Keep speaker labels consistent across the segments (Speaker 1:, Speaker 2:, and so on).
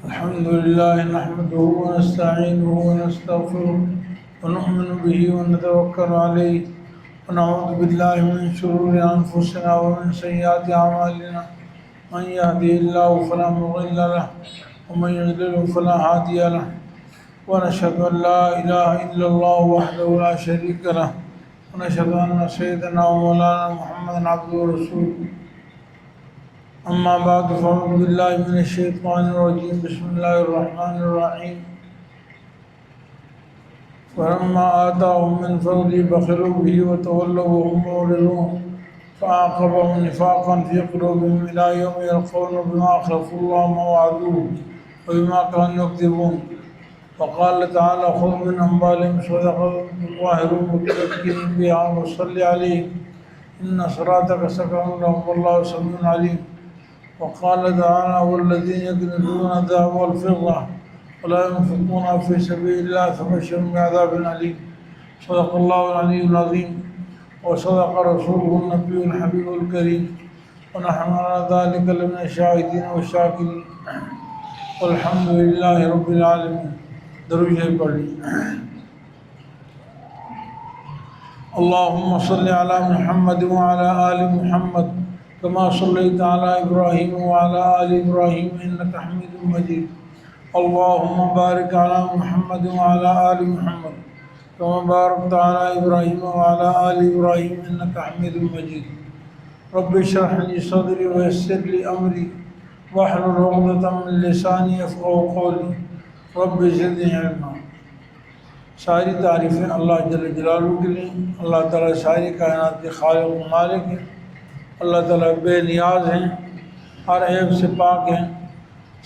Speaker 1: الحمد لله نحمده ونستعينه ونستغفره ونؤمن به ونتوكل عليه ونعوذ بالله من شرور أنفسنا ومن سيئات أعمالنا من يهده الله فلا مضل له ومن يضلل فلا هادي له ونشهد أن لا إله إلا الله وحده لا شريك له ونشهد أن سيدنا ومولانا محمدا عبده ورسوله أما بعد فأعوذ بالله من الشيطان الرجيم بسم الله الرحمن الرحيم فلما آتاهم من فضله بخلوا به وتولوا وهم معرضون فأعقبهم نفاقا في قلوبهم إلى يوم يلقون بما أخلفوا الله ما وعدوه وبما كانوا يكذبون وقال تعالى خذ من أموالهم صدقة تطهرهم وتزكيهم بها وصل عليهم إن صلاتك سكن لهم والله سميع عليم وقال تعالى والذين يكنزون الذهب والفضة ولا ينفقونها في سبيل الله فبشرهم بعذاب أليم صدق الله العلي العظيم وصدق رسوله النبي الحبيب الكريم ونحن على ذلك لمن الشاهدين والشاكرين والحمد لله رب العالمين. درود پڑھی. اللهم صل على محمد وعلى آل محمد كما صليت على إبراهيم وعلى آل إبراهيم إنك حميد مجيد. اللهم بارك على محمد وعلى آل محمد كما باركت على إبراهيم وعلى آل إبراهيم إنك حميد مجيد. رب اشرح لي صدري ويسر لي أمري واحلل عقدة من لساني يفقهوا قولي رب زدنی علما. ساری تعریفیں اللہ جل جلالہ کے لیے. اللہ تعالیٰ ساری کائنات کے خالق و مالک ہیں. اللہ تعالیٰ بے نیاز ہیں، ہر عیب سے پاک ہیں.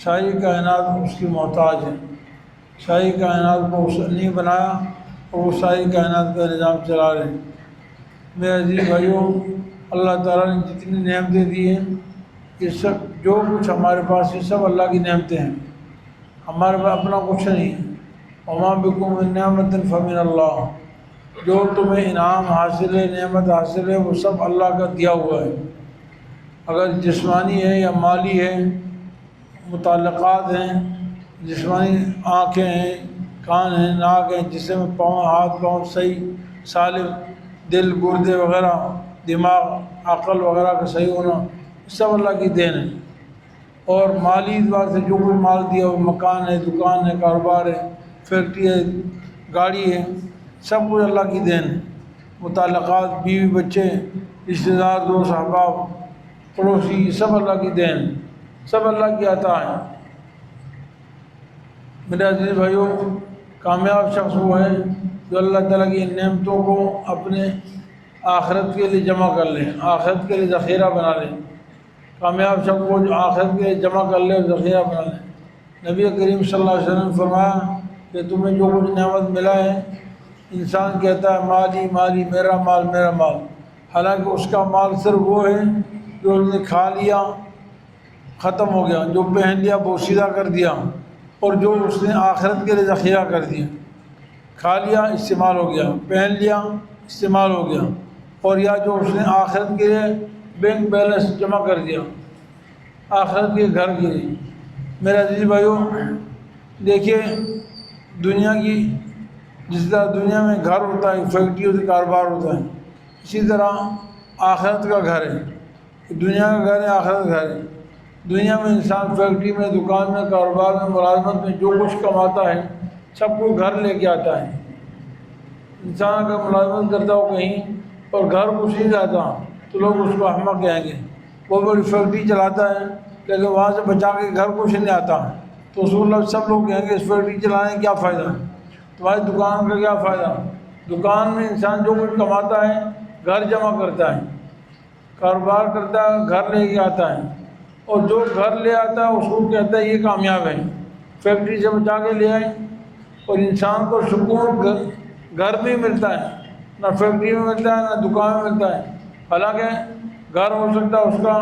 Speaker 1: ساری کائنات اس کی محتاج ہیں. ساری کائنات کو اس نے نہیں بنایا اور وہ ساری کائنات کا نظام چلا رہے ہیں. میرے عزیز بھائیوں، اللہ تعالیٰ نے جتنی نعمتیں دی ہیں یہ سب جو کچھ ہمارے پاس یہ سب اللہ کی نعمتیں ہیں. ہمارے پاس اپنا کچھ نہیں ہے. وما بکم من نعمت فمن اللہ. جو تمہیں انعام حاصل ہے، نعمت حاصل ہے، وہ سب اللہ کا دیا ہوا ہے. اگر جسمانی ہے یا مالی ہے، متعلقات ہیں، جسمانی آنکھیں ہیں، کان ہیں، ناک ہیں، جسم پاؤں، ہاتھ پاؤں صحیح سالم، دل گردے وغیرہ، دماغ عقل وغیرہ کا صحیح ہونا، سب اللہ کی دین ہے. اور مالی اعتبار سے جو کوئی مال دیا وہ مکان ہے، دکان ہے، کاروبار ہے، فیکٹری ہے، گاڑی ہے، سب کچھ اللہ کی دین ہے. متعلقات، بیوی بچے، رشتہ دار، دوست احباب، پڑوسی، سب اللہ کی دین ہے، سب اللہ کی عطا ہے. میرے عزیز بھائیوں، کامیاب شخص وہ ہے جو اللہ تعالیٰ کی نعمتوں کو اپنے آخرت کے لیے جمع کر لے، آخرت کے لیے ذخیرہ بنا لے. کامیاب شخص وہ جو آخرت کے لیے جمع کر لے اور ذخیرہ بنا لے. نبی کریم صلی اللہ علیہ وسلم نے فرمایا کہ تمہیں جو کچھ نعمت ملا ہے، انسان کہتا ہے مالی مالی، میرا مال میرا مال. حالانکہ اس کا مال صرف وہ ہے جو اس نے کھا لیا ختم ہو گیا، جو پہن لیا بوسیدہ کر دیا، اور جو اس نے آخرت کے لیے ذخیرہ کر دیا. کھا لیا استعمال ہو گیا، پہن لیا استعمال ہو گیا، اور یا جو اس نے آخرت کے لیے بینک بیلنس جمع کر دیا آخرت کے گھر کے لیے. میرے عزیز بھائیوں، دیکھیے دنیا کی جس طرح دنیا میں گھر ہوتا ہے، فیکٹری ہوتی ہے، کاروبار ہوتا ہے، اسی طرح آخرت کا گھر ہے. دنیا کا گھر ہے، آخرت کا گھر ہے. دنیا میں انسان فیکٹری میں، دکان میں، کاروبار میں، ملازمت میں جو کچھ کماتا ہے سب کو گھر لے کے آتا ہے. انسان اگر ملازمت کرتا ہو کہیں اور گھر کچھ نہیں لاتا تو لوگ اس کو احمق کہیں گے. وہ بڑی فیکٹری چلاتا ہے لیکن وہاں سے بچا کے گھر کچھ نہیں آتا تو رسول اللہ سب لوگ کہیں گے اس فیکٹری چلانے کا کیا فائدہ، تمہاری دکان کا کیا فائدہ. دکان میں انسان جو کچھ کماتا ہے گھر جمع کرتا ہے، کاروبار کرتا ہے، گھر لے کے آتا ہے، اور جو گھر لے آتا ہے اس کو کہتا ہے یہ کامیاب ہے. فیکٹری سے بچا کے لے آئے. اور انسان کو سکون گھر میں ہی ملتا ہے، نہ فیکٹری میں ملتا ہے نہ دکان میں ملتا ہے. حالانکہ گھر ہو سکتا ہے اس کا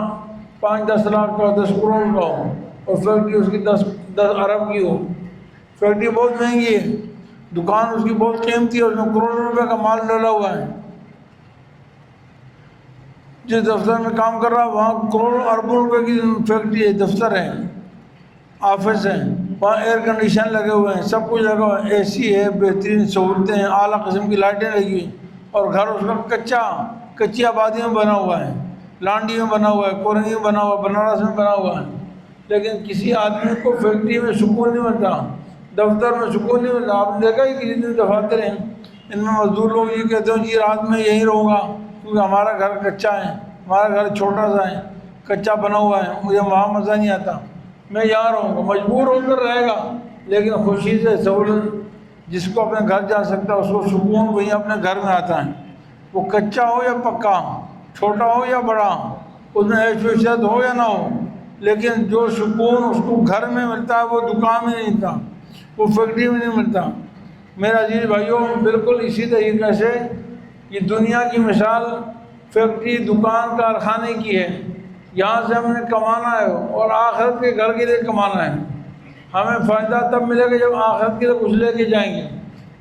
Speaker 1: 5-10 لاکھ کا، 10 کروڑ کا ہو، اور فیکٹری اس کی 10 ارب کی ہو. فیکٹری بہت مہنگی ہے، دکان اس کی بہت قیمتی ہے، اس میں کروڑوں روپے کا مال ڈالا ہوا ہے. جس دفتر میں کام کر رہا ہے وہاں کروڑوں اربوں روپے کی فیکٹری ہے، دفتر ہے، آفس ہے. وہاں ایئر کنڈیشن لگے ہوئے ہیں، سب کچھ لگا ہوا ہے، اے سی ہے، بہترین سہولتیں ہیں، اعلیٰ قسم کی لائٹیں لگی ہوئی، اور گھر اس کا کچی آبادی میں بنا ہوا ہے، لانڈی میں بنا ہوا ہے، کورنگی میں بنا ہوا ہے، بنارس میں بنا ہوا ہے، لیکن کسی آدمی کو فیکٹری میں سکون نہیں ملتا، دفتر میں سکون نہیں ملتا۔ آپ نے دیکھا ہی کہ جتنے دفاتر ہیں ان میں مزدور لوگ یہ کہتے ہیں جی رات میں یہیں رہوں گا کیونکہ ہمارا گھر کچا ہے، ہمارا گھر چھوٹا سا ہے، کچا بنا ہوا ہے، مجھے وہاں مزہ نہیں آتا، میں یہاں رہوں گا، مجبور ہو کر رہے گا، لیکن خوشی سے سہولت، جس کو اپنے گھر جا سکتا ہے اس کو سکون وہی اپنے گھر میں آتا ہے، وہ کچا ہو یا پکا، چھوٹا ہو یا بڑا، اس میں عیش و عشرت ہو یا نہ ہو، لیکن جو سکون اس کو گھر میں ملتا ہے وہ دکان میں نہیں ملتا، وہ فیکٹری میں نہیں ملتا۔ میرا عزیز بھائیوں، بالکل اسی طریقے سے یہ دنیا کی مثال فیکٹری، دکان، کارخانے کی ہے، یہاں سے ہم نے کمانا ہے اور آخرت کے گھر کے لیے کمانا ہے۔ ہمیں فائدہ تب ملے گا جب آخرت کے لیے کچھ لے کے جائیں گے،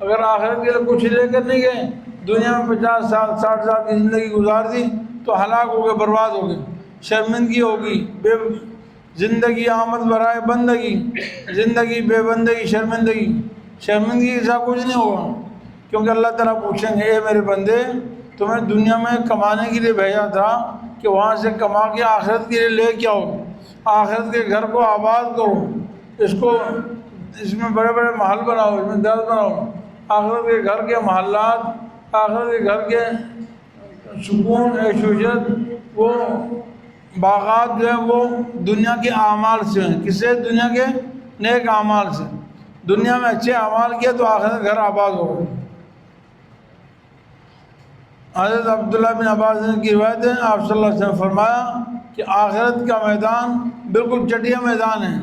Speaker 1: اگر آخرت کے لیے کچھ لے کر نہیں گئے، دنیا میں 50 سال 60 سال کی زندگی گزار دی تو ہلاک ہو گئے، برباد ہو گئے، شرمندگی ہوگی، زندگی آمد برائے بندگی، زندگی بے بندگی شرمندگی، شرمندگی ایسا کچھ نہیں ہوگا، کیونکہ اللہ تعالیٰ پوچھیں گے اے میرے بندے تمہیں دنیا میں کمانے کے لیے بھیجا تھا کہ وہاں سے کما کے آخرت کے لیے لے کے آؤ، آخرت کے گھر کو آباد کرو، اس میں بڑے بڑے محل بناؤ، اس میں در بناؤ، آخرت کے گھر کے محلات، آخرت کے گھر کے سکون، عیش و عشرت، وہ باغات جو ہیں وہ دنیا کے اعمال سے ہیں، کس سے؟ دنیا کے نیک اعمال سے، دنیا میں اچھے اعمال کیا تو آخرت گھر آباد ہوگا۔ حضرت عبداللہ بن عباس کی روایت ہے، آپ صلی اللہ علیہ وسلم نے فرمایا کہ آخرت کا میدان بالکل چٹیا میدان ہے،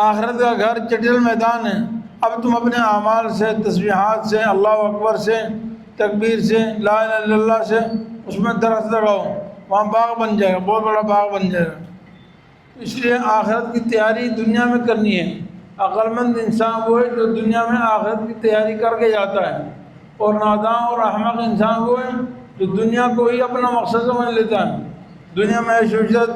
Speaker 1: آخرت کا گھر چٹیل میدان ہے، اب تم اپنے اعمال سے، تسبیحات سے، اللہ اکبر سے، تکبیر سے، لا الہ الا اللہ سے اس میں درخت لگاؤ، وہاں باغ بن جائے گا، بہت بڑا باغ بن جائے گا۔ اس لیے آخرت کی تیاری دنیا میں کرنی ہے۔ عقل مند انسان وہ ہے جو دنیا میں آخرت کی تیاری کر کے جاتا ہے، اور ناداں اور احمق انسان وہ ہے جو دنیا کو ہی اپنا مقصد سمجھ لیتا ہے، دنیا میں عیش و عشرت،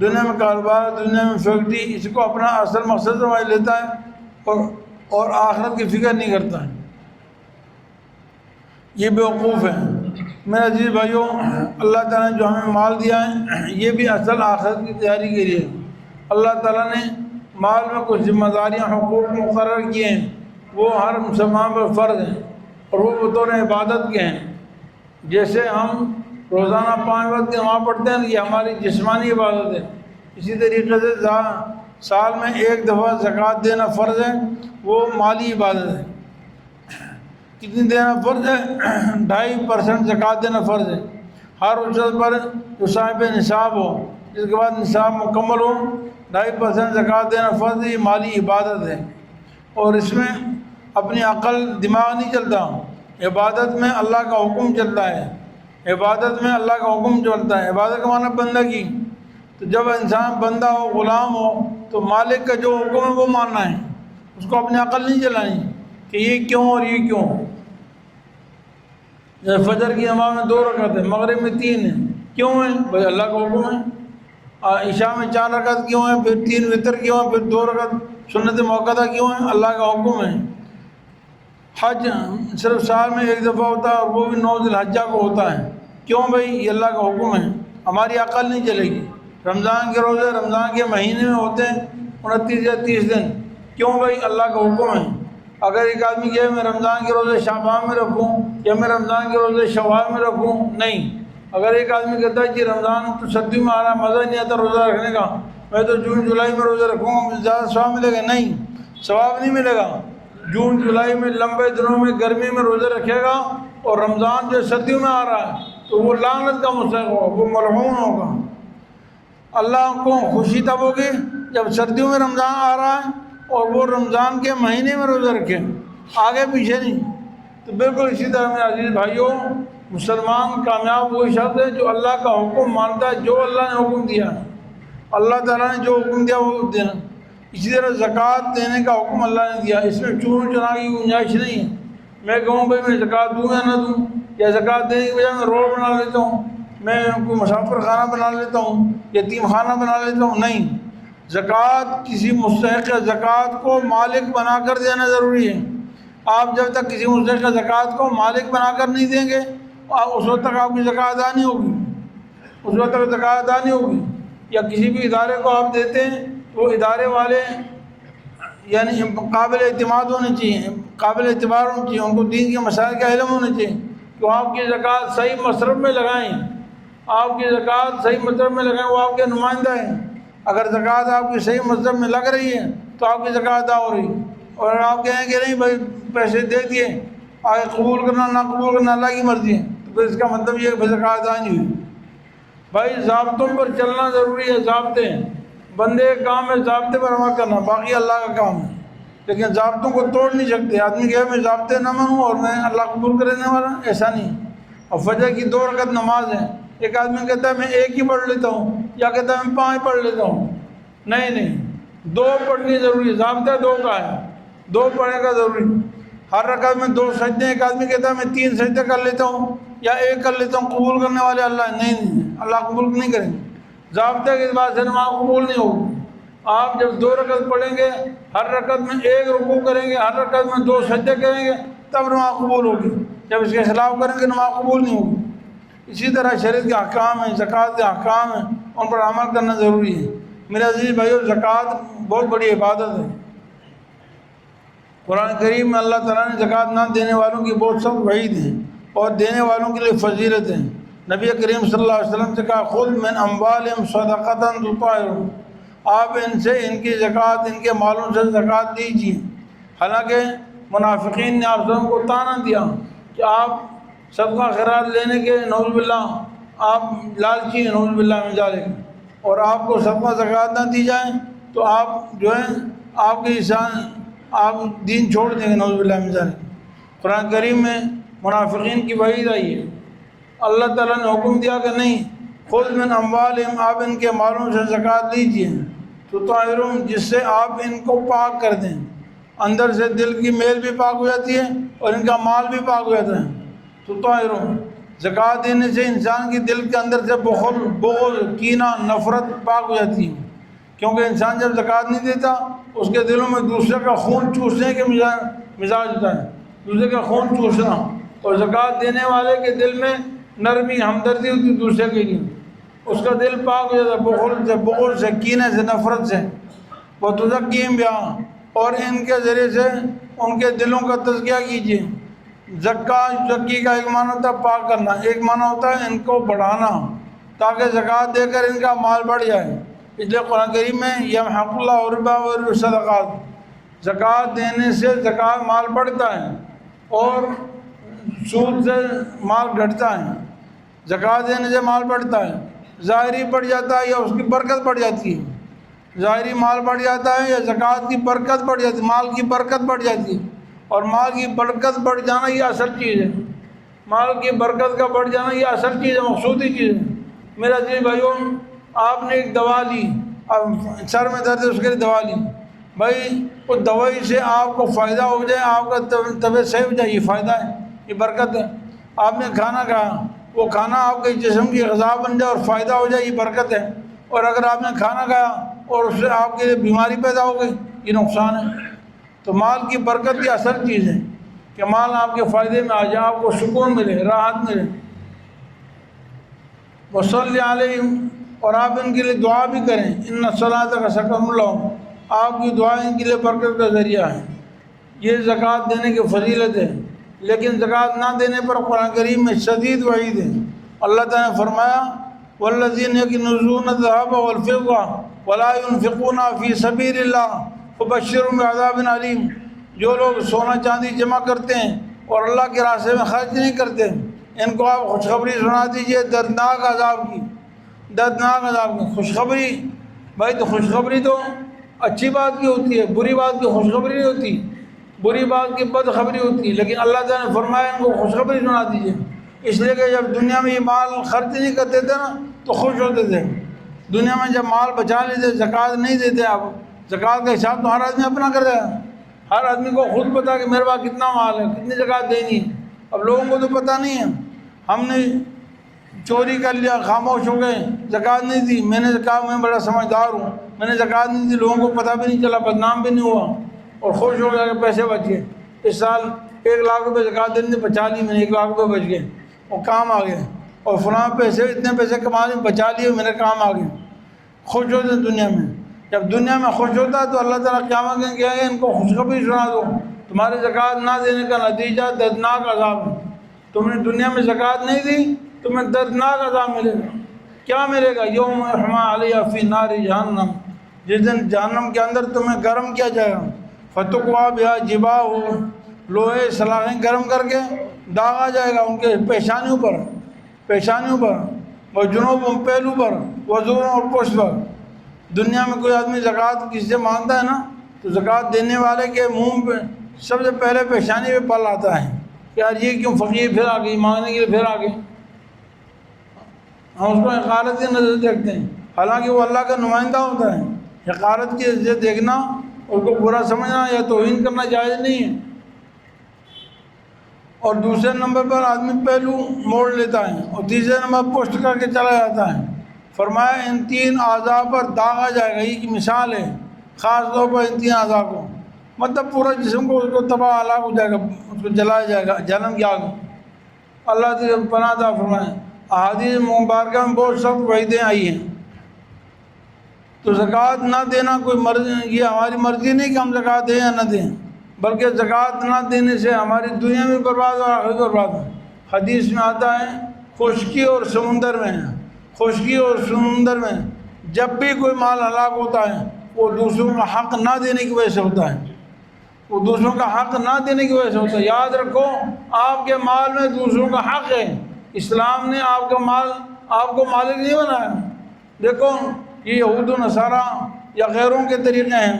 Speaker 1: دنیا میں کاروبار، دنیا میں فیکٹری، اس کو اپنا اصل مقصد سمجھ لیتا ہے اور آخرت کی فکر نہیں کرتا ہے، یہ بیوقوف ہے۔ میرے عزیز بھائیوں، اللہ تعالیٰ نے جو ہمیں مال دیا ہے یہ بھی اصل آخرت کی تیاری کے لیے۔ اللہ تعالیٰ نے مال میں کچھ ذمہ داریاں، حقوق مقرر کیے ہیں، وہ ہر مسلمان پر فرض ہیں اور وہ بطور عبادت کے ہیں۔ جیسے ہم روزانہ 5 وقت کی نماز پڑھتے ہیں، یہ ہماری جسمانی عبادت ہے، اسی طریقے سے سال میں 1 دفعہ زکوٰۃ دینا فرض ہے، وہ مالی عبادت ہے۔ کتنی دینا فرض ہے؟ 2.5% زکوٰۃ دینا فرض ہے۔ ہر اجرت پر جو صاحب نصاب ہو، جس کے بعد نصاب مکمل ہو، 2.5% زکوٰۃ دینا فرض ہے، یہ مالی عبادت ہے، اور اس میں اپنی عقل دماغ نہیں چلتا، عبادت میں اللہ کا حکم چلتا ہے، عبادت میں اللہ کا حکم چلتا ہے۔ عبادت کا معنی بندگی، تو جب انسان بندہ ہو، غلام ہو، تو مالک کا جو حکم ہے وہ ماننا ہے، اس کو اپنی عقل نہیں چلانی کہ یہ کیوں اور یہ کیوں۔ جیسے فجر کی نماز میں 2 رکعت ہے، مغرب میں 3 ہیں، کیوں ہیں؟ بھائی اللہ کا حکم ہے۔ عشاء میں 4 رکعت کیوں ہیں؟ پھر 3 وتر کیوں ہیں؟ پھر 2 رکعت سنت موقعہ کیوں ہیں؟ اللہ کا حکم ہے۔ حج صرف سال میں 1 دفعہ ہوتا ہے اور وہ بھی 9 ذی الحجہ کو ہوتا ہے، کیوں بھائی؟ یہ اللہ کا حکم ہے، ہماری عقل نہیں چلے گی۔ رمضان کے روزے رمضان کے مہینے میں ہوتے ہیں 29 یا 30 دن، کیوں بھائی؟ اللہ کا حکم ہے۔ اگر ایک آدمی کہے میں رمضان کے روزے شعبان میں رکھوں یا میں رمضان کے روزے شوال میں رکھوں، نہیں۔ اگر ایک آدمی کہتا ہے کہ رمضان تو سردی میں آ رہا ہے، مزہ نہیں آتا روزہ رکھنے کا، میں تو جون جولائی میں روزہ رکھوں گا، مجھے زیادہ ثواب ملے گا، نہیں، ثواب نہیں ملے گا۔ جون جولائی میں لمبے دنوں میں گرمی میں روزے رکھے گا اور رمضان جو سردیوں میں آ رہا ہے تو وہ لعنت کا مستحق ہوگا، وہ ملعون ہوگا۔ اللہ کو خوشی تب ہوگی جب سردیوں میں رمضان آ رہا ہے اور وہ رمضان کے مہینے میں روزہ رکھے، آگے پیچھے نہیں۔ تو بالکل اسی طرح میرے عزیز بھائیوں، مسلمان کامیاب وہی شخص ہے جو اللہ کا حکم مانتا ہے، جو اللہ نے حکم دیا ہے، اللہ تعالیٰ نے جو حکم دیا وہ دینا۔ اسی طرح زکوٰۃ دینے کا حکم اللہ نے دیا، اس میں چون چنا کی گنجائش نہیں ہے۔ میں کہوں بھائی میں زکوٰۃ دوں یا نہ دوں، یا زکوٰۃ دینے کی بجائے میں روڈ بنا لیتا ہوں، میں کوئی مسافر خانہ بنا لیتا ہوں، یتیم خانہ بنا لیتا ہوں، نہیں۔ زکوٰۃ کسی مستحق زکوٰۃ کو مالک بنا کر دینا ضروری ہے۔ آپ جب تک کسی مستحق زکوٰۃ کو مالک بنا کر نہیں دیں گے اس وقت تک آپ کی زکوٰۃ ادا نہیں ہوگی، اس وقت تک زکوٰۃ ادا نہیں ہوگی۔ یا کسی بھی ادارے کو آپ دیتے ہیں تو ادارے والے یعنی قابل اعتماد ہونے چاہیے، قابل اعتبار ہونے چاہیے، ان کو دین کے مسائل کا علم ہونا چاہیے کہ وہ آپ کی زکوٰۃ صحیح مصرف میں لگائیں، آپ کی زکوٰۃ صحیح مصرف میں لگائیں، وہ آپ کے نمائندہ ہیں۔ اگر زکوٰۃ آپ کی صحیح مصرف میں لگ رہی ہے تو آپ کی زکوٰۃ ادا ہو رہی ہے، اور اگر آپ کہیں کہ نہیں بھائی پیسے دے دیے آگے قبول کرنا نہ قبول کرنا اللہ کی مرضی ہے، تو پھر اس کا مطلب یہ ہے کہ زکوٰۃ ادا نہیں ہوئی۔ بھائی ضابطوں پر چلنا ضروری ہے، ضابطے بندے کا کام ہے ضابطے پر عمل کرنا، باقی اللہ کا کام ہے، لیکن ضابطوں کو توڑ نہیں سکتے۔ آدمی کہ میں ضابطے نہ مانوں اور میں اللہ قبول کرنے والا، ایسا نہیں۔ اور فجر کی 2 رکعت نماز ہے، ایک آدمی کہتا ہے میں 1 ہی پڑھ لیتا ہوں، یا کہتا ہے میں 5 پڑھ لیتا ہوں، نہیں 2 پڑھنی ضروری ہے، ضابطہ 2 کا ہے، 2 پڑھنے کا ضروری۔ ہر رکعت میں 2 سجدے، ایک آدمی کہتا ہے میں 3 سجدے کر لیتا ہوں یا 1 کر لیتا ہوں، قبول کرنے والے اللہ نہیں، اللہ قبول نہیں کریں گے۔ ضابطے کے اعتبار سے نماز قبول نہیں ہوگی۔ آپ جب 2 رکعت پڑھیں گے، ہر رکعت میں 1 رکوع کریں گے، ہر رکعت میں 2 سجدے کریں گے، تب نماز قبول ہوگی۔ جب اس کے خلاف کریں گے نماز قبول نہیں ہوگی۔ اسی طرح شریعت کے احکام ہیں، زکوٰۃ کے احکام ہیں، ان پر عمل کرنا ضروری ہے۔ میرے عزیز بھائیو، زکوٰۃ بہت بڑی عبادت ہے۔ قرآن کریم میں اللہ تعالیٰ نے زکوٰۃ نہ دینے والوں کی بہت سخت وعید ہے اور دینے والوں کے لیے فضیلت ہے۔ نبی کریم صلی اللہ علیہ وسلم سے کہا خذ من اموالہم صدقۃ تطہرہم، آپ ان سے ان کی زکوٰۃ، ان کے مالوں سے زکوٰۃ دیجیے۔ حالانکہ منافقین نے آپ کو طعنہ دیا کہ آپ صدقہ خیرات لینے کے نعوذ باللہ آپ لالچی ہیں، نعوذ باللہ من ذالک، اور آپ کو صدقہ زکوٰۃ نہ دی جائیں تو آپ جو ہے آپ کے انسان آپ دین چھوڑ دیں گے، نعوذ باللہ من ذالک۔ قرآن کریم میں منافقین کی وعید آئی ہے۔ اللہ تعالیٰ نے حکم دیا کہ نہیں، خذ من اموالہم، آپ ان کے مالوں سے زکوٰۃ لیجیے، تطہرہم، جس سے آپ ان کو پاک کر دیں، اندر سے دل کی میل بھی پاک ہو جاتی ہے اور ان کا مال بھی پاک ہو جاتا ہے۔ تطہرہم، زکوٰۃ دینے سے انسان کی دل کے اندر سے بخل، بغض، کینہ، نفرت پاک ہو جاتی ہے، کیونکہ انسان جب زکوٰۃ نہیں دیتا اس کے دلوں میں دوسرے کا خون چوسنے کے مزاج ہوتا ہے، دوسرے کا خون چوسنا، اور زکوٰۃ دینے والے کے دل میں نرمی، ہمدردی ہوتی ہے دوسرے کے لیے، اس کا دل پاک ہو جاتا ہے بخل سے، بغض سے، کینے سے، نفرت سے۔ وتزکیہم بہا، اور ان کے ذریعے سے ان کے دلوں کا تزکیہ کیجیے۔ زکی کا ایک معنی ہوتا ہے پاک کرنا، ایک معنی ہوتا ہے ان کو بڑھانا تاکہ زکوٰۃ دے کر ان کا مال بڑھ جائے۔ اس لیے قرآن کریم میں یمحق اللہ الربا ویربی الصدقات، زکوٰۃ دینے سے زکوٰۃ مال بڑھتا ہے اور سود سے مال گھٹتا ہے۔ زکوٰۃ دینے سے مال بڑھتا ہے، ظاہری بڑھ جاتا ہے یا اس کی برکت بڑھ جاتی ہے، ظاہری مال بڑھ جاتا ہے یا زکوٰۃ کی برکت بڑھ جاتی ہے، مال کی برکت بڑھ جاتی ہے، اور مال کی برکت بڑھ جانا یہ اصل چیز ہے، مال کی برکت کا بڑھ جانا یہ اصل چیز ہے، مقصودی چیز ہے۔ میرا عزیز بھائیوں، آپ نے ایک دوا لی، اب سر میں درد ہے اس کے لیے دوا لی، بھائی اس دوائی سے آپ کو فائدہ ہو جائے، آپ کا طبیعت صحیح ہو جائے، یہ فائدہ ہے، یہ برکت ہے۔ آپ نے کھانا کھایا، وہ کھانا آپ کے جسم کی غذا بن جائے اور فائدہ ہو جائے، یہ برکت ہے۔ اور اگر آپ نے کھانا کھایا اور اس سے آپ کے لیے بیماری پیدا ہو گئی، یہ نقصان ہے۔ تو مال کی برکت کی اصل چیز ہے کہ مال آپ کے فائدے میں آ جائے، آپ کو سکون ملے، راحت ملے۔ وصلی علیہم، اور آپ ان کے لیے دعا بھی کریں، ان الصلاۃ سکن لہم، آپ کی دعا ان کے لیے برکت کا ذریعہ ہے۔ یہ زکوٰۃ دینے کی فضیلت ہے، لیکن زکوٰۃ نہ دینے پر قرآن کریم میں شدید وعید ہے۔ اللہ تعالیٰ نے فرمایا والذین یکنزون الذھب والفضہ ولا ينفقونها فی سبیل اللہ فبشرهم بعذاب علیم، جو لوگ سونا چاندی جمع کرتے ہیں اور اللہ کے راستے میں خرچ نہیں کرتے، ان کو آپ خوشخبری سنا دیجئے دردناک عذاب کی، دردناک عذاب کی خوشخبری۔ بھائی تو خوشخبری تو اچھی بات کی ہوتی ہے، بری بات کی خوشخبری نہیں ہوتی، بری بات کی بدخبری ہوتی ہے، لیکن اللہ تعالیٰ نے فرمایا ان کو خوشخبری سنا دیجیے، اس لیے کہ جب دنیا میں یہ مال خرچ نہیں کرتے تھے نا تو خوش ہوتے تھے، دنیا میں جب مال بچا لیتے، زکوٰۃ نہیں دیتے، اب زکوٰۃ کا حساب تو ہر آدمی اپنا کر رہا ہے، ہر آدمی کو خود پتا کہ میرے پاس کتنا مال ہے، کتنی زکوٰۃ دینی ہے۔ اب لوگوں کو تو پتہ نہیں ہے، ہم نے چوری کر لیا، خاموش ہو گئے، زکوٰۃ نہیں دی، میں نے کہا میں بڑا سمجھدار ہوں، میں نے زکوٰۃ نہیں دی، لوگوں کو پتہ بھی نہیں چلا، بدنام بھی نہیں ہوا اور خوش ہو گیا کہ پیسے بچ گئے۔ اس سال 1 لاکھ روپے زکوٰۃ دینے تھے، بچا لی میں نے، 1 لاکھ روپے بچ گئے اور کام آ گئے، اور فلاں پیسے اتنے پیسے کما لیے، بچا لیے، میرے کام آ گئے۔ خوش ہوتے ہیں دنیا میں۔ جب دنیا میں خوش ہوتا ہے تو اللہ تعالیٰ قیامت میں کہے گا ان کو خوشخبری سنا دو، تمہاری زکوٰۃ نہ دینے کا نتیجہ دردناک عذاب ہے۔ تم نے دنیا میں زکوٰۃ نہیں دی، تمہیں دردناک عذاب ملے گا۔ کیا ملے گا؟ یوم یحمى علیہ فی نار جہنم، جس دن جہنم کے اندر تمہیں گرم کیا جائے گا، فتقویٰ بہا جباہہم، لوہے سلاخیں گرم کر کے داغا جائے گا ان کے پیشانیوں پر، وجنوبہم، پہلو پر، وظہورہم، اور پشت پر۔ دنیا میں کوئی آدمی زکوٰۃ کسی سے مانگتا ہے نا تو زکوٰۃ دینے والے کے منہ پہ سب سے پہلے پیشانی پہ پل آتا ہے کہ یار یہ کیوں فقیر پھر آ گئی، مانگنے کے لیے پھر آ گئی۔ ہم اس کو حقارت کی نظر دیکھتے ہیں، حالانکہ وہ اللہ کا نمائندہ ہوتا ہے۔ حقارت کی نظر دیکھنا، اس کو برا سمجھنا یا توہین کرنا جائز نہیں ہے۔ اور دوسرے نمبر پر آدمی پہلو موڑ لیتا ہے، اور تیسرے نمبر پشت کر کے چلا جاتا ہے۔ فرمایا ان 3 اعضاء پر داغا جائے گا، یہ کی مثال ہے خاص طور پر ان 3 اعضاء کو، مطلب پورا جسم کو اس کو تباہ ہلاک ہو جائے گا، اس کو جلایا جائے گا جہنم کی آگ۔ اللہ سے پناہ عطا فرمائے۔ احادیث مبارکہ میں بہت سخت وعیدیں آئی ہیں۔ تو زکوٰۃ نہ دینا کوئی مرضی، یہ ہماری مرضی نہیں کہ ہم زکوٰۃ دیں یا نہ دیں، بلکہ زکوٰۃ نہ دینے سے ہماری دنیا بھی برباد اور آخرت برباد ہے۔ حدیث میں آتا ہے خشکی اور سمندر میں جب بھی کوئی مال ہلاک ہوتا ہے وہ دوسروں کا حق نہ دینے کی وجہ سے ہوتا ہے، وہ دوسروں کا حق نہ دینے کی وجہ سے ہوتا ہے۔ یاد رکھو آپ کے مال میں دوسروں کا حق ہے، اسلام نے آپ کا مال آپ کو مالک نہیں بنایا۔ دیکھو یہ یہود و نصارہ یا غیروں کے طریقے ہیں،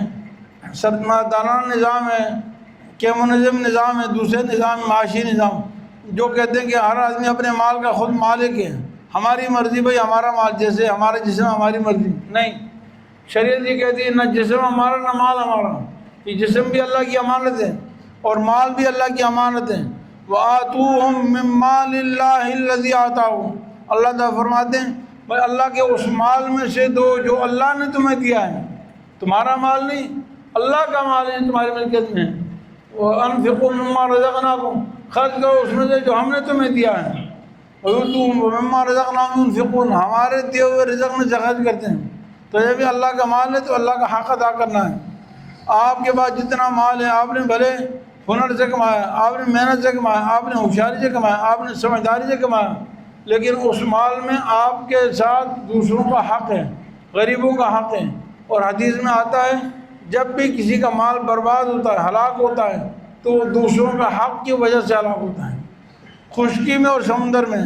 Speaker 1: سرمایہ نظام ہے، کمیونزم نظام ہے، دوسرے نظام، معاشی نظام، جو کہتے ہیں کہ ہر آدمی اپنے مال کا خود مالک ہے، ہماری مرضی بھائی، ہمارا مال، جیسے ہمارا جسم ہماری مرضی نہیں۔ شریعت یہ کہتی ہے نہ جسم ہمارا نہ مال ہمارا، یہ جسم بھی اللہ کی امانت ہے اور مال بھی اللہ کی امانت ہے۔ وَآتُوهُم مِّن مَّالِ اللَّهِ الَّذِي آتَاهُ، اللہ تعالیٰ فرماتے ہیں بھائی اللہ کے اس مال میں سے دو جو اللہ نے تمہیں دیا ہے، تمہارا مال نہیں، اللہ کا مال ہے، تمہاری ملکیت میں ہے۔ وَأَنفِقُوا مِمَّا رَزَقْنَاكُمْ، خرچ کرو اس میں سے جو ہم نے تمہیں دیا ہے۔ وَيُؤْتُوا مِمَّا رَزَقْنَاهُمْ يُنْفِقُونَ، ہمارے دیے ہوئے رزق میں سے خرچ کرتے ہیں۔ تو یہ بھی اللہ کا مال ہے تو اللہ کا حق ادا کرنا ہے۔ آپ کے پاس جتنا مال ہے آپ نے بھلے ہنر سے کمایا، آپ نے محنت سے کمایا، آپ نے ہوشیاری سے کمایا، آپ نے سمجھداری سے کمایا، لیکن اس مال میں آپ کے ساتھ دوسروں کا حق ہے، غریبوں کا حق ہے۔ اور حدیث میں آتا ہے جب بھی کسی کا مال برباد ہوتا ہے، ہلاک ہوتا ہے، تو وہ دوسروں کا حق کی وجہ سے ہلاک ہوتا ہے۔ خشکی میں اور سمندر میں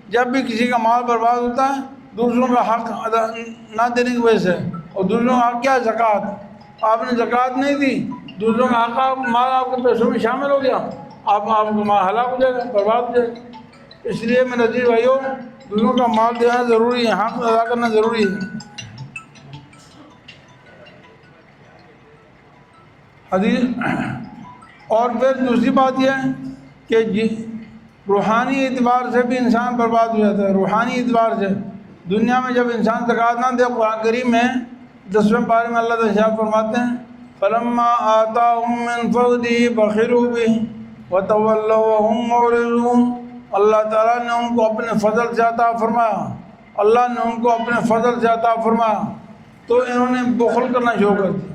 Speaker 1: جب بھی کسی کا مال برباد ہوتا ہے دوسروں کا حق ادا نہ دینے کی وجہ سے، اور دوسروں کا حق کیا ہے؟ زکوٰۃ۔ آپ نے زکوٰۃ نہیں دی، دوسروں کا حق مال آپ کے پیسوں میں شامل ہو گیا، آپ کا مال ہلاک ہو جائے گا، برباد ہو جائے گا۔ اس لیے میرے عزیز بھائیوں دوسروں کا مال دینا ضروری ہے، حق ادا کرنا ضروری ہے۔ حدیث اور پھر دوسری بات یہ ہے کہ روحانی اعتبار سے بھی انسان برباد ہو جاتا ہے۔ روحانی اعتبار سے دنیا میں جب انسان زکوٰۃ نہ دے، قرآن کریم میں 10ویں پارے میں اللہ تعالیٰ فرماتے ہیں فَلَمَّا آتَاهُم مِّن فَضْلِهِ بَخِلُوا بِهِ وَتَوَلَّوْا وَهُم مُّعْرِضُونَ، اللہ تعالیٰ نے ان کو اپنے فضل سے عطا فرمایا، اللہ نے ان کو اپنے فضل سے عطا فرمایا تو انہوں نے بخل کرنا شروع کر دیا۔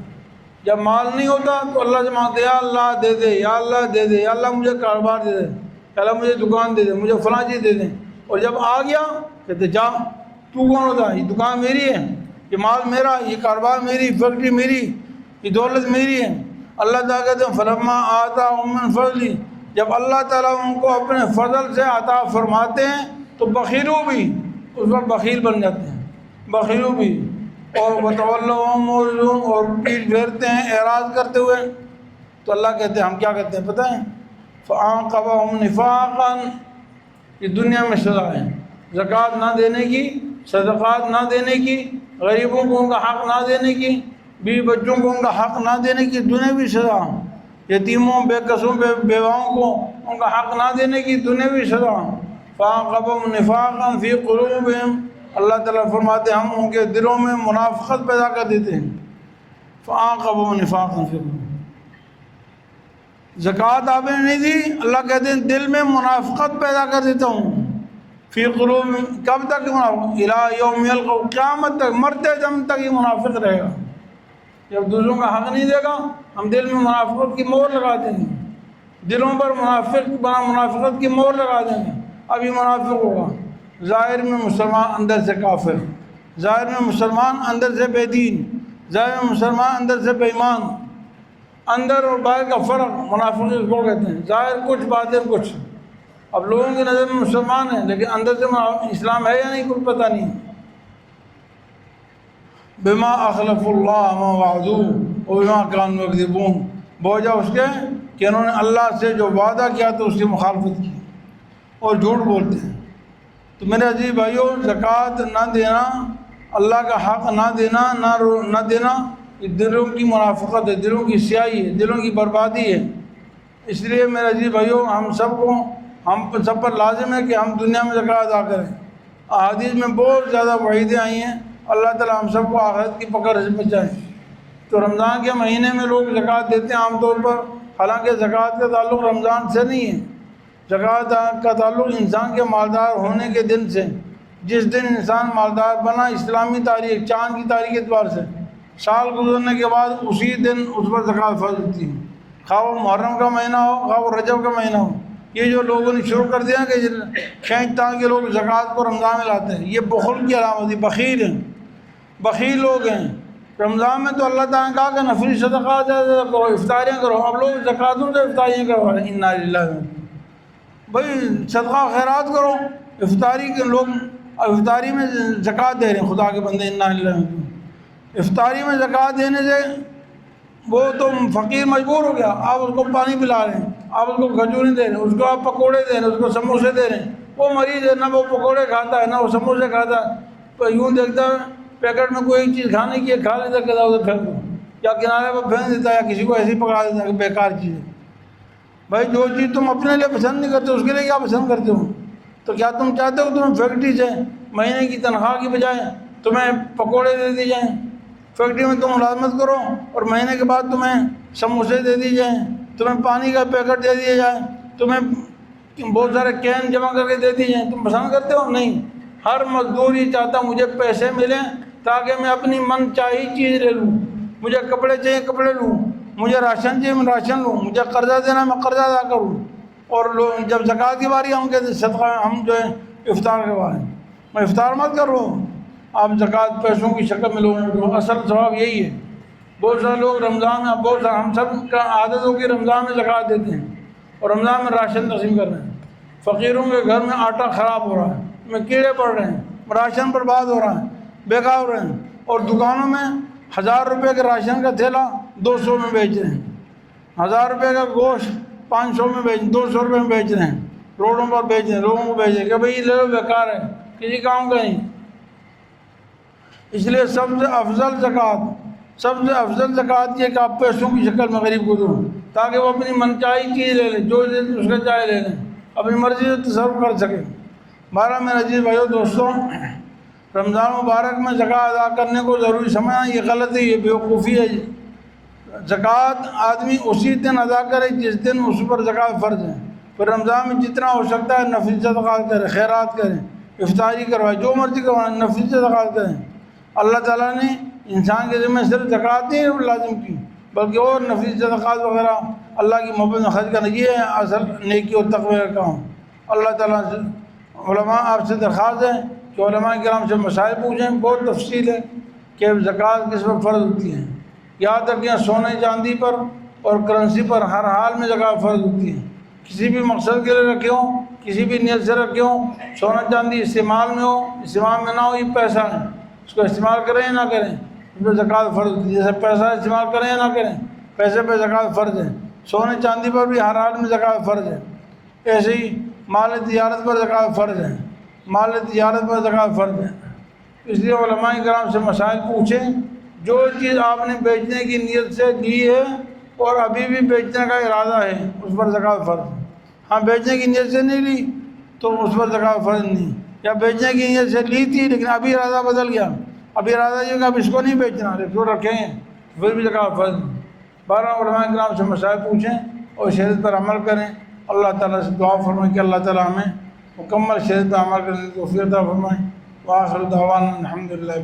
Speaker 1: جب مال نہیں ہوتا تو اللہ سے مانگتے یا اللہ دے دے، یا اللہ دے دے، یا اللہ مجھے کاروبار دے دے، یا اللہ مجھے دکان دے دے، مجھے فلاں چیز دے دیں۔ اور جب آ گیا کہتے جا، تو کون ہوتا ہے؟ یہ دکان میری ہے، یہ مال میرا، یہ کاروبار میری، فیکٹری میری، یہ دولت میری ہے۔ اللہ تعالیٰ کہتے ہیں فَلَمَّا آتَاهُم مِّن فَضْلِهِ، جب اللہ تعالیٰ ان کو اپنے فضل سے عطا فرماتے ہیں تو بخیلو بھی، اس وقت بخیل بن جاتے ہیں، بخیلو بھی، اور وَتَوَلَّوْا وَهُم مُّعْرِضُونَ، اور پیٹھ پھیرتے ہیں اعراض کرتے ہوئے۔ تو اللہ کہتے ہیں ہم کیا کرتے ہیں پتہ ہے؟ فَأَعْقَبَهُمْ نِفَاقًا، یہ دنیا میں سزا ہے، زکوٰۃ نہ دینے کی، صدقات نہ دینے کی، غریبوں کو ان کا حق نہ دینے کی، بیوی بچوں کو ان کا حق نہ دینے کی دنیاوی سزا، یتیموں، بے قصوں، بیواؤں کو ان کا حق نہ دینے کی دنیاوی سزا۔ فَأَعْقَبَهُمْ نِفَاقًا فِي قُلُوبِهِمْ، اللہ تعالیٰ فرماتے ہیں ہم ان کے دلوں میں منافقت پیدا کر دیتے ہیں. فَعَاقَبَهُمْ نِفَاقًا فِي قُلُوبِهِمْ. زکوٰۃ آپ نے نہیں دی، اللہ کہتے ہیں دل میں منافقت پیدا کر دیتا ہوں. فی قلوب، کب تک منافق؟ الی یوم یلقوا، قیامت تک، مرتے دم تک یہ منافق رہے گا. جب دوسروں کا حق نہیں دے گا ہم دل میں منافقت کی مہر لگا دیں گے، دلوں پر منافقت کی مہر لگا دیں گے. ابھی منافق ہوگا، ظاہر میں مسلمان اندر سے کافر، ظاہر میں مسلمان اندر سے بے دین، ظاہر میں مسلمان اندر سے بے ایمان. اندر اور باہر کا فرق منافق کو کہتے ہیں، ظاہر کچھ باطن کچھ. اب لوگوں کی نظر میں مسلمان ہیں لیکن اندر سے اسلام ہے یا نہیں کچھ پتہ نہیں. بما اخلف اللہ ما وعدوہ وبما کانوا یکذبون، بوجہ اس کے کہ انہوں نے اللہ سے جو وعدہ کیا تو اس کی مخالفت کی اور جھوٹ بولتے ہیں. تو میرے عزیز بھائیوں، زکوٰۃ نہ دینا، اللہ کا حق نہ دینا، نہ دینا، یہ دلوں کی منافقت ہے، دلوں کی سیاہی ہے، دلوں کی بربادی ہے. اس لیے میرے عزیز بھائیوں، ہم سب پر لازم ہے کہ ہم دنیا میں زکوٰۃ ادا کریں. احادیث میں بہت زیادہ وعیدیں آئی ہیں، اللہ تعالیٰ ہم سب کو آخرت کی پکڑ سے بچائیں. تو رمضان کے مہینے میں لوگ زکوٰۃ دیتے ہیں عام طور پر، حالانکہ زکوٰۃ کا تعلق رمضان سے نہیں ہے. زکوٰۃ کا تعلق انسان کے مالدار ہونے کے دن سے. جس دن انسان مالدار بنا، اسلامی تاریخ، چاند کی تاریخ کے اعتبار سے سال گزرنے کے بعد اسی دن اس پر زکوٰۃ فرض ہوتی ہے. خواہ وہ محرم کا مہینہ ہو، خواہ وہ رجب کا مہینہ ہو. یہ جو لوگوں نے شروع کر دیا کہ کھینچ تان کے لوگ زکوٰۃ کو رمضان میں لاتے ہیں، یہ بخل کی علامت ہے. بخیل ہیں، بخیل لوگ ہیں. رمضان میں تو اللہ تعالیٰ نے کہا کہ نفلی صدقات کرو، افطاریاں کرو. اب لوگ زکوٰۃوں سے افطاریاں کروا رہے ہیں. انا للہ، بھائی صدقہ خیرات کرو. افطاری کے لوگ افطاری میں زکوٰۃ دے رہے ہیں. خدا کے بندے، انا للہ. افطاری میں زکوٰۃ دینے سے وہ تو فقیر مجبور ہو گیا، آپ اس کو پانی پلا رہے ہیں، آپ اس کو کھجوریں دے رہے ہیں، اس کو آپ پکوڑے دے رہے ہیں، اس کو سموسے دے رہے ہیں. وہ مریض ہے، نہ وہ پکوڑے کھاتا ہے نہ وہ سموسے کھاتا ہے. تو یوں دیکھتا ہے پیکٹ میں کوئی چیز کھانے کی ہے، کھا لیتا کہتا ادھر پھینک دو، یا کنارے پر پھینک دیتا ہے، یا کسی کو ایسے ہی پکڑا دیتا ہے کہ بیکار چیز ہے. بھائی جو چیز تم اپنے لیے پسند نہیں کرتے اس کے لیے کیا پسند کرتے ہو؟ تو کیا تم چاہتے ہو تمہیں فیکٹری سے مہینے کی تنخواہ کی بجائے تمہیں پکوڑے دے دی جائیں؟ فیکٹری میں تم ملازمت کرو اور مہینے کے بعد تمہیں سموسے دے دی جائیں، تمہیں پانی کا پیکٹ دے دیا جائے، تمہیں بہت سارے کین جمع کر کے دے دی جائیں. تم پسند کرتے ہو؟ نہیں. ہر مزدور یہ چاہتا مجھے پیسے ملیں تاکہ میں اپنی من چاہی چیز لے لوں. مجھے کپڑے چاہیے کپڑے لوں، مجھے راشن چاہیے میں راشن لوں، مجھے قرضہ دینا میں قرضہ ادا کروں. اور لوگ جب زکوٰۃ کی باری ہم کہتے ہیں صدقہ ہم جو ہے افطار کروائیں. میں افطار مت کر رہا ہوں، آپ زکوٰۃ پیسوں کی شکل میں لوگوں کو. اصل ثواب یہی ہے. بہت سارے لوگ رمضان میں، بہت سارے ہم سب کا عادت ہو کہ رمضان میں زکوٰۃ دیتے ہیں اور رمضان میں راشن تقسیم کر رہے ہیں. فقیروں کے گھر میں آٹا خراب ہو رہا ہے، میں کیڑے پڑ رہے ہیں، راشن برباد ہو رہا ہے، بیکار ہو رہے ہیں. اور دکانوں میں 1000 روپے کے راشن کا تھیلا 200 میں بیچ رہے ہیں، 1000 روپے کا گوشت 500 میں 200 روپے میں بیچ رہے ہیں. روڈوں پر بیچ رہے ہیں، لوگوں کو بیچ رہے ہیں کہ بھائی لے لو، بیکار ہے، کسی کام کا نہیں. اس لیے سب سے افضل زکوٰۃ یہ کہ آپ پیسوں کی شکل میں غریب کو دو تاکہ وہ اپنی من چاہی چیز لے لیں، جو اس کا چاہے لے لیں، اپنی مرضی سے تصرف کر سکے. بارہ میرے عزیز بھائیو دوستوں، رمضان مبارک میں زکوٰۃ ادا کرنے کو ضروری سمجھنا یہ غلط ہے، یہ بیوقوفی ہے. زکوٰۃ آدمی اسی دن ادا کرے جس دن اس پر زکوٰۃ فرض ہے. پھر رمضان میں جتنا ہو سکتا ہے نفلی صدقات کریں، خیرات کریں، افطاری کروائیں، جو مرضی کروائیں، نفلی صدقات کریں. اللہ تعالیٰ نے انسان کے ذمہ صرف زکوٰۃ نہیں لازم کی بلکہ اور نفلی صدقات وغیرہ اللہ کی محبت میں خرچ کرنا، یہ ہے اصل نیکی اور تقوی کا کام. اللہ تعالیٰ سے علماء آپ سے درخواست ہے کہ علماء کرام سے مسائل پوچھیں. بہت تفصیل ہے کہ زکوٰۃ کس پر فرض ہوتی ہے. یاد رکھیں سونے چاندی پر اور کرنسی پر ہر حال میں زکوٰۃ فرض ہوتی ہے. کسی بھی مقصد کے لیے رکھے ہوں، کسی بھی نیت سے رکھے ہوں، سونا چاندی استعمال میں ہو استعمال میں نہ ہو، یہ پیسہ ہے، اس کو استعمال کریں یا نہ کریں اس پہ زکوٰۃ فرض ہوتی ہے. جیسے پیسہ استعمال کریں یا نہ کریں پیسے پہ زکوٰۃ فرض ہے. سونے چاندی پر بھی ہر حال میں زکوٰۃ فرض ہے. ایسے ہی مال تجارت پر زکوٰۃ فرض ہے، مال تجارت پر زکوٰۃ فرض ہے. اس لیے علماء کرام سے مسائل پوچھیں. جو چیز آپ نے بیچنے کی نیت سے دی ہے اور ابھی بھی بیچنے کا ارادہ ہے اس پر زکوٰۃ فرض ہے. ہاں بیچنے کی نیت سے نہیں لی تو اس پر زکوٰۃ فرض نہیں. یا بیچنے کی نیت سے لی تھی لیکن ابھی ارادہ بدل گیا، ابھی ارادہ یہ کہ اب اس کو نہیں بیچنا، رکھو رکھیں گے، پھر بھی لگا فرض۔ بارہ علماء کرام سے مسائل پوچھیں اور شریعت پر عمل کریں، اللہ تعالیٰ سے دعا فرمائیں کہ اللہ تعالیٰ ہمیں مکمل شریعت پر عمل کرنے کی توفیق عطا فرمائیں۔ وآخر دعوانا الحمدللہ۔